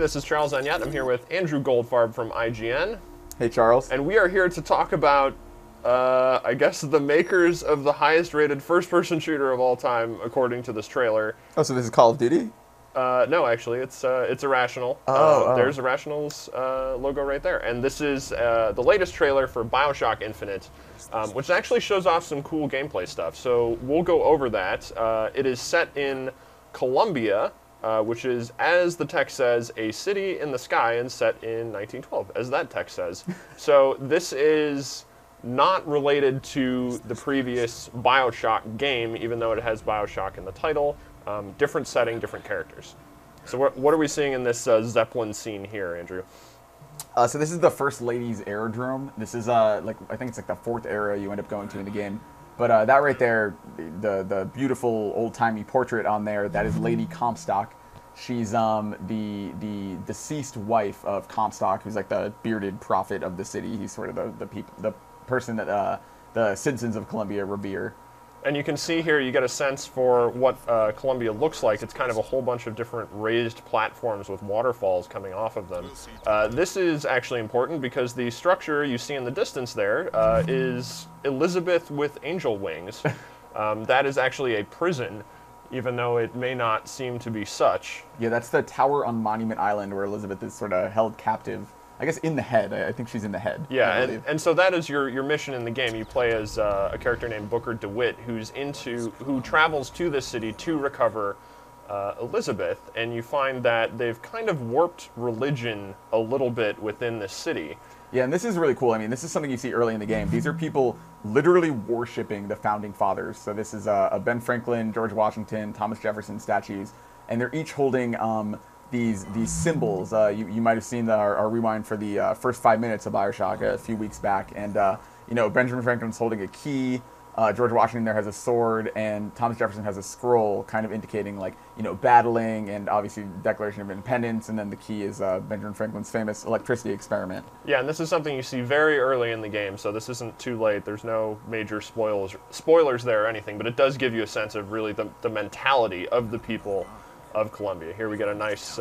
this is Charles Anyat. I'm here with Andrew Goldfarb from IGN. Hey, Charles. And we are here to talk about, I guess, the makers of the highest-rated first-person shooter of all time, according to this trailer. Oh, so this is Call of Duty? No, actually, it's Irrational. There's Irrational's logo right there. And this is the latest trailer for BioShock Infinite, which actually shows off some cool gameplay stuff. So we'll go over that. It is set in Colombia, which is, as the text says, a city in the sky and set in 1912, as that text says. So this is not related to the previous BioShock game, even though it has BioShock in the title. Different setting, different characters. So what are we seeing in this Zeppelin scene here, Andrew? So this is the First Lady's aerodrome. This is I think it's like the 4th era you end up going to in the game. But that right there, the beautiful old-timey portrait on there, that is Lady Comstock. She's the deceased wife of Comstock, who's like the bearded prophet of the city. He's sort of the person that the citizens of Colombia revere. And you can see here, you get a sense for what Colombia looks like. It's kind of a whole bunch of different raised platforms with waterfalls coming off of them. This is actually important because the structure you see in the distance there is Elizabeth with angel wings. That is actually a prison, even though it may not seem to be such. Yeah, that's the tower on Monument Island where Elizabeth is sort of held captive. I guess in the head. I think she's in the head. Yeah, and so that is your mission in the game. You play as a character named Booker DeWitt, who travels to this city to recover Elizabeth, and you find that they've kind of warped religion a little bit within this city. Yeah, and this is really cool. I mean, this is something you see early in the game. These are people literally worshiping the founding fathers. So this is Ben Franklin, George Washington, Thomas Jefferson statues, and they're each holding these symbols. You might have seen our rewind for the first 5 minutes of BioShock a few weeks back, and Benjamin Franklin's holding a key. George Washington there has a sword, and Thomas Jefferson has a scroll, kind of indicating battling, and obviously Declaration of Independence. And then the key is Benjamin Franklin's famous electricity experiment. Yeah, and this is something you see very early in the game, so this isn't too late. There's no major spoilers there or anything, but it does give you a sense of really the mentality of the people of Colombia. Here we get a nice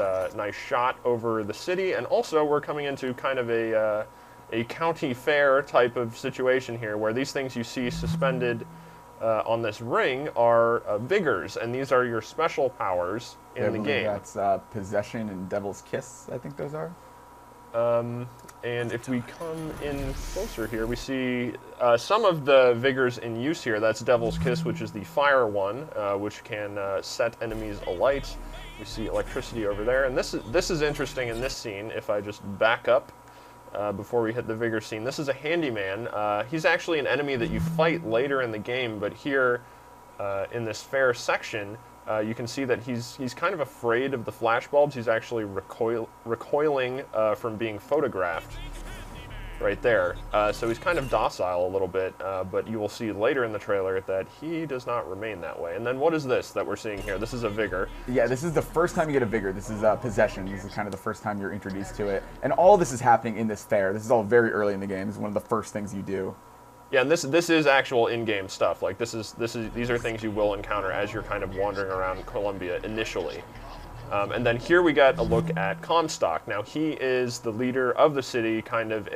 shot over the city, and also we're coming into kind of a county fair type of situation here, where these things you see suspended on this ring are vigors, and these are your special powers in the game. That's Possession and Devil's Kiss, I think those are. And if we come in closer here, we see some of the vigors in use here. That's Devil's Kiss, which is the fire one, which can set enemies alight. We see electricity over there, and this is interesting in this scene. If I just back up before we hit the vigor scene, this is a handyman. He's actually an enemy that you fight later in the game, but here in this fair section, you can see that he's kind of afraid of the flashbulbs. He's actually recoiling from being photographed right there. So he's kind of docile a little bit, but you will see later in the trailer that he does not remain that way. And then what is this that we're seeing here? This is a vigor. Yeah, this is the first time you get a vigor. This is Possession. This is kind of the first time you're introduced to it. And all this is happening in this fair. This is all very early in the game. This is one of the first things you do. Yeah, and this is actual in-game stuff. Like these are things you will encounter as you're kind of wandering around Colombia initially. And then here we got a look at Comstock. Now he is the leader of the city, kind of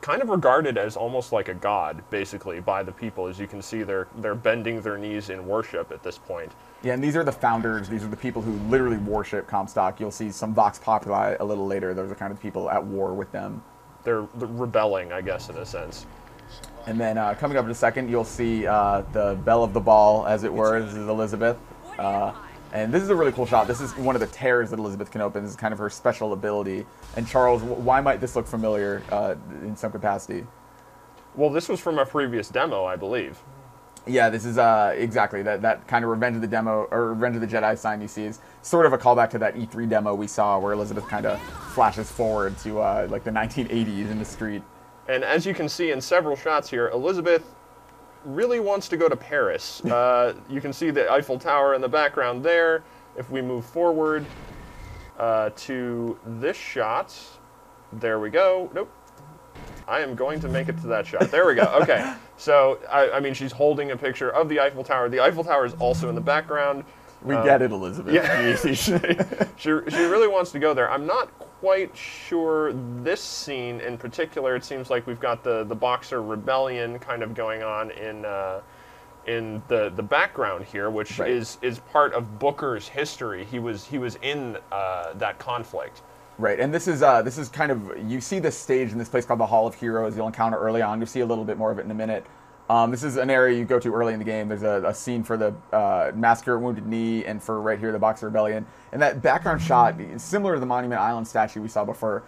regarded as almost like a god, basically, by the people. As you can see, they're bending their knees in worship at this point. Yeah, and these are the founders. These are the people who literally worship Comstock. You'll see some Vox Populi a little later. Those are kind of the people at war with them. They're rebelling, I guess, in a sense. And then coming up in a second, you'll see the belle of the ball, as it were. This is Elizabeth. And this is a really cool shot. This is one of the tears that Elizabeth can open. This is kind of her special ability. And Charles, why might this look familiar in some capacity? Well, this was from a previous demo, I believe. Yeah, this is exactly that kind of Revenge of the Jedi sign you see is sort of a callback to that E3 demo we saw, where Elizabeth kind of flashes forward to like the 1980s in the street. And as you can see in several shots here, Elizabeth really wants to go to Paris. You can see the Eiffel Tower in the background there. If we move forward to this shot, there we go. Nope. I am going to make it to that shot. There we go. Okay. So, I mean, she's holding a picture of the Eiffel Tower. The Eiffel Tower is also in the background. We get it, Elizabeth. Yeah, she really wants to go there. I'm not quite sure this scene in particular. It seems like we've got the Boxer rebellion kind of going on in the background here, which is part of Booker's history. He was in that conflict. Right, and this is kind of, you see this stage in this place called the Hall of Heroes. You'll encounter early on. You'll see a little bit more of it in a minute. This is an area you go to early in the game. There's a scene for the Massacre at Wounded Knee and for right here the Boxer Rebellion. And that background shot is similar to the Monument Island statue we saw before.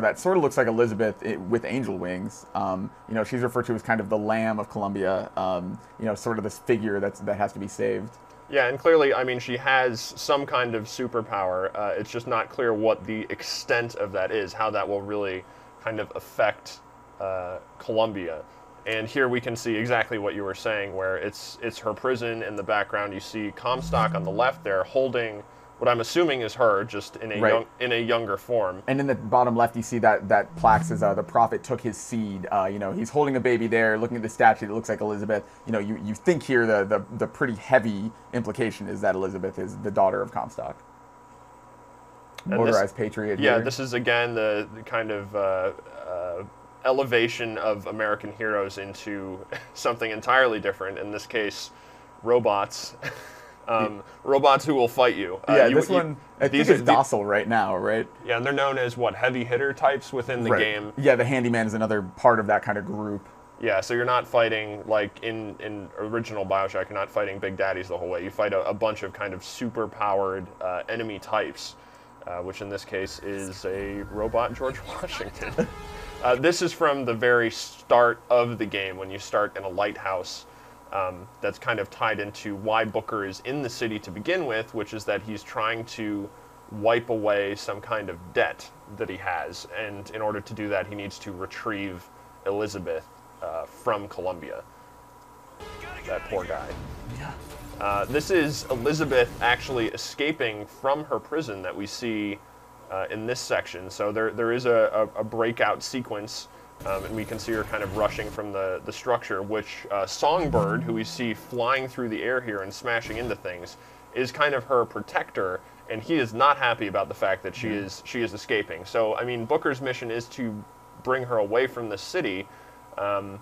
That sort of looks like Elizabeth with angel wings. She's referred to as kind of the Lamb of Columbia. Sort of this figure that has to be saved. Yeah, and clearly, I mean, she has some kind of superpower. It's just not clear what the extent of that is, how that will really kind of affect Columbia. And here we can see exactly what you were saying, where it's her prison in the background. You see Comstock on the left there holding what I'm assuming is her, just in a younger form. And in the bottom left, you see that plaque says the prophet took his seed. He's holding a baby there, looking at the statue that looks like Elizabeth. You think here the pretty heavy implication is that Elizabeth is the daughter of Comstock. Motorized patriot. Yeah, here. This is again the kind of elevation of American heroes into something entirely different. In this case, robots. Robots who will fight you. I think is docile right now, right? Yeah, and they're known as, heavy hitter types within the game. Yeah, the handyman is another part of that kind of group. Yeah, so you're not fighting, like in original BioShock, you're not fighting big daddies the whole way. You fight a bunch of kind of super-powered enemy types, which in this case is a robot George Washington. This is from the very start of the game, when you start in a lighthouse. That's kind of tied into why Booker is in the city to begin with, which is that he's trying to wipe away some kind of debt that he has. And in order to do that, he needs to retrieve Elizabeth from Columbia. That poor guy. Yeah. This is Elizabeth actually escaping from her prison that we see in this section. So there is a breakout sequence. And we can see her kind of rushing from the structure, which Songbird, who we see flying through the air here and smashing into things, is kind of her protector, and he is not happy about the fact that she is escaping. So, I mean, Booker's mission is to bring her away from the city, and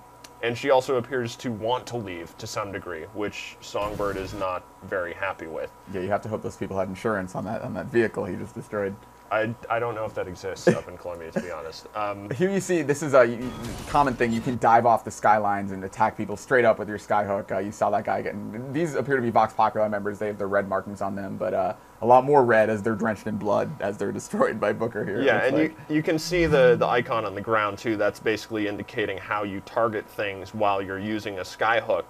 she also appears to want to leave to some degree, which Songbird is not very happy with. Yeah, you have to hope those people had insurance on that vehicle he just destroyed. I don't know if that exists up in Columbia, to be honest. Here you see, this is a common thing. You can dive off the skylines and attack people straight up with your skyhook. You saw that guy getting... These appear to be Vox Populi members. They have the red markings on them, but a lot more red as they're drenched in blood as they're destroyed by Booker here. Yeah, and you can see the icon on the ground, too. That's basically indicating how you target things while you're using a skyhook.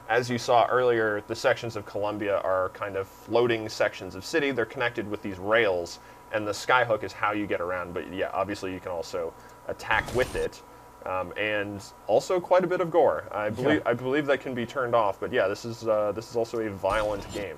As you saw earlier, the sections of Columbia are kind of floating sections of city. They're connected with these rails. And the skyhook is how you get around, but yeah, obviously you can also attack with it, and also quite a bit of gore. I believe that can be turned off, but yeah, this is also a violent game.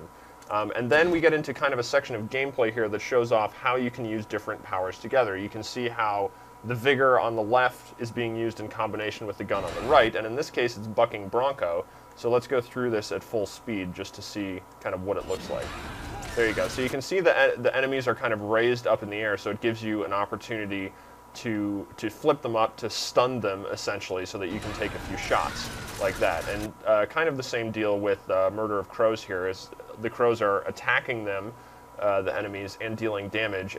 And then we get into kind of a section of gameplay here that shows off how you can use different powers together. You can see how the Vigor on the left is being used in combination with the gun on the right, and in this case it's bucking Bronco. So let's go through this at full speed just to see kind of what it looks like. There you go. So you can see the enemies are kind of raised up in the air, so it gives you an opportunity to flip them up, to stun them, essentially, so that you can take a few shots like that. And kind of the same deal with Murder of Crows here, is the crows are attacking them, the enemies, and dealing damage,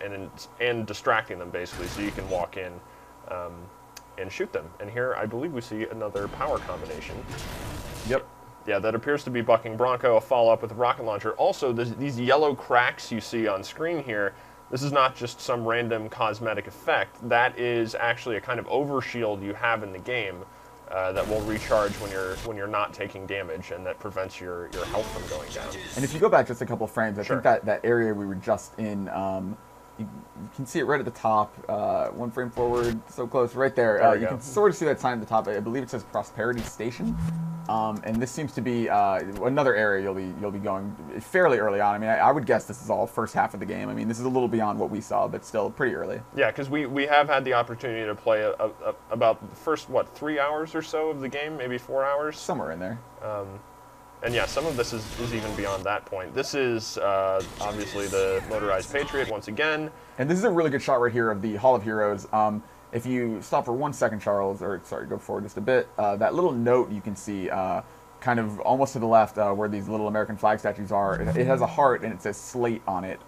and distracting them, basically, so you can walk in and shoot them. And here, I believe we see another power combination. Yep. Yeah, that appears to be bucking Bronco, a follow-up with a rocket launcher. Also, these yellow cracks you see on screen here, this is not just some random cosmetic effect. That is actually a kind of overshield you have in the game that will recharge when you're not taking damage, and that prevents your health from going down. And if you go back just a couple frames, I think that area we were just in, you can see it right at the top, one frame forward, so close, right there. You can sort of see that sign at the top. I believe it says Prosperity Station. And this seems to be another area you'll be going fairly early on. I mean, I would guess this is all first half of the game. I mean, this is a little beyond what we saw, but still pretty early. Yeah, because we have had the opportunity to play about the first, 3 hours or so of the game, maybe 4 hours? Somewhere in there. And yeah, some of this is even beyond that point. This is obviously the motorized Patriot once again. And this is a really good shot right here of the Hall of Heroes. If you stop for 1 second, Charles, or sorry, go forward just a bit, that little note you can see kind of almost to the left where these little American flag statues are, it has a heart and it says Slate on it.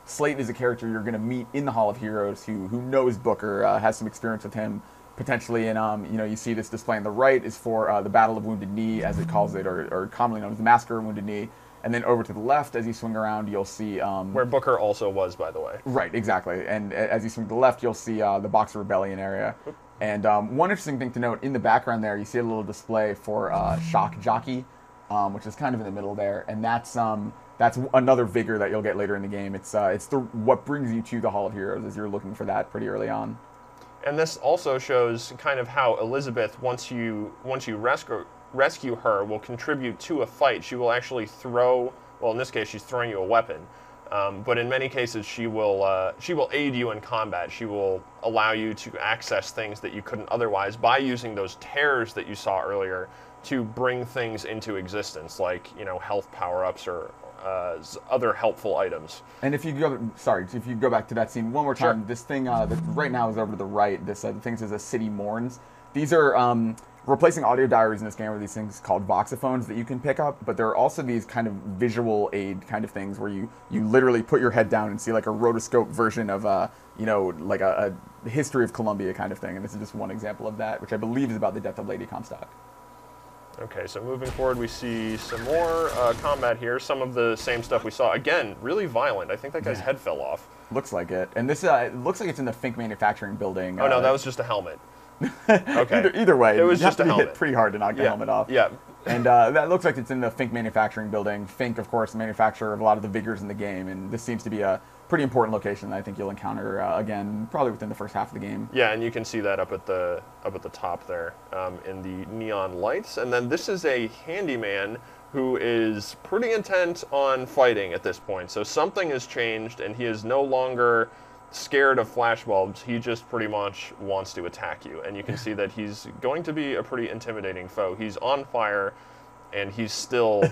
Slate is a character you're going to meet in the Hall of Heroes who knows Booker, has some experience with him potentially, and you know, you see this display on the right is for the Battle of Wounded Knee, as it calls it, or commonly known as the Massacre of Wounded Knee. And then over to the left, as you swing around, you'll see... where Booker also was, by the way. Right, exactly. And as you swing to the left, you'll see the Boxer Rebellion area. And one interesting thing to note, in the background there, you see a little display for Shock Jockey, which is kind of in the middle there. And that's another vigor that you'll get later in the game. It's what brings you to the Hall of Heroes, as you're looking for that pretty early on. And this also shows kind of how Elizabeth, once you rescue her, will contribute to a fight. She will actually throw, well, in this case, she's throwing you a weapon. But in many cases, she will aid you in combat. She will allow you to access things that you couldn't otherwise by using those tears that you saw earlier to bring things into existence, like, you know, health power-ups or other helpful items. And if you go back to that scene one more time, sure. This thing that right now is over to the right. This the thing says "A City Mourns." These are replacing audio diaries in this game are these things called voxophones that you can pick up, but there are also these kind of visual aid kind of things where you literally put your head down and see like a rotoscope version of you know, like a history of Columbia kind of thing. And this is just one example of that, which I believe is about the death of Lady Comstock. Okay, so moving forward, we see some more combat here. Some of the same stuff we saw. Again, really violent. I think that guy's head fell off. Looks like it. And this it looks like it's in the Fink manufacturing building. Oh, no, that was just a helmet. Okay. Either way, it was you just have to a be hit pretty hard to knock the helmet off. Yeah. And that looks like it's in the Fink manufacturing building. Fink, of course, the manufacturer of a lot of the vigors in the game, and this seems to be a pretty important location that I think you'll encounter again, probably within the first half of the game. Yeah, and you can see that up at the top there in the neon lights. And then this is a handyman who is pretty intent on fighting at this point. So something has changed, and he is no longer scared of flashbulbs. He just pretty much wants to attack you. And you can see that he's going to be a pretty intimidating foe. He's on fire, and he's still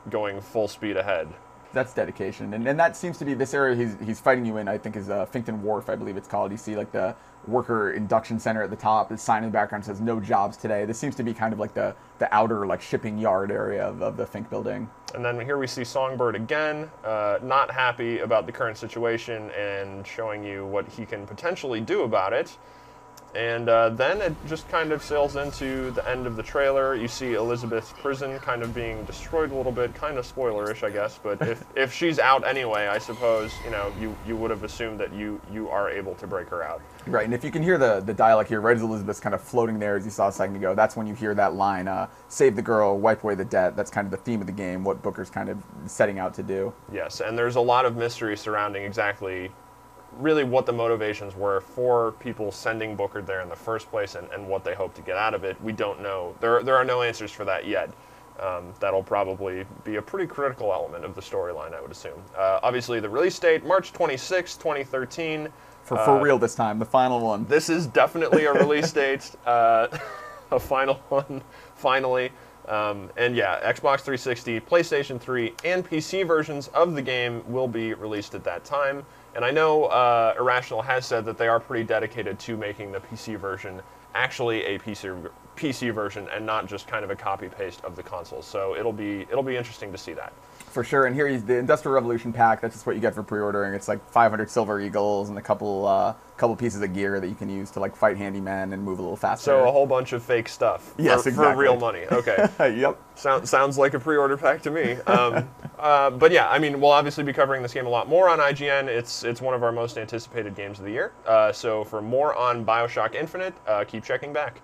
going full speed ahead. That's dedication, and that seems to be this area he's fighting you in. I think is Finkton Wharf, I believe it's called. You see like the worker induction center at the top. The sign in the background says "No jobs today." This seems to be kind of like the outer like shipping yard area of the Fink building. And then here we see Songbird again, not happy about the current situation and showing you what he can potentially do about it. And then it just kind of sails into the end of the trailer. You see Elizabeth's prison kind of being destroyed a little bit, kind of spoilerish, I guess. But if she's out anyway, I suppose, you know, you would have assumed that you are able to break her out. Right, and if you can hear the dialogue here, right as Elizabeth's kind of floating there, as you saw a second ago, that's when you hear that line, save the girl, wipe away the debt. That's kind of the theme of the game, what Booker's kind of setting out to do. Yes, and there's a lot of mystery surrounding exactly really what the motivations were for people sending Booker there in the first place and what they hope to get out of it. We don't know. There are no answers for that yet. That'll probably be a pretty critical element of the storyline, I would assume. Obviously, the release date, March 26, 2013. For real this time, the final one. This is definitely a release date, a final one, finally. And yeah, Xbox 360, PlayStation 3, and PC versions of the game will be released at that time. And I know Irrational has said that they are pretty dedicated to making the PC version actually a PC version and not just kind of a copy-paste of the console. So it'll be interesting to see that. For sure, and here is the Industrial Revolution pack. That's just what you get for pre-ordering. It's like 500 Silver Eagles and a couple pieces of gear that you can use to like fight handyman and move a little faster. So a whole bunch of fake stuff. Yes, exactly. For real money. Okay. Yep. Sounds like a pre-order pack to me. But yeah, I mean, we'll obviously be covering this game a lot more on IGN. It's one of our most anticipated games of the year. So for more on BioShock Infinite, keep checking back.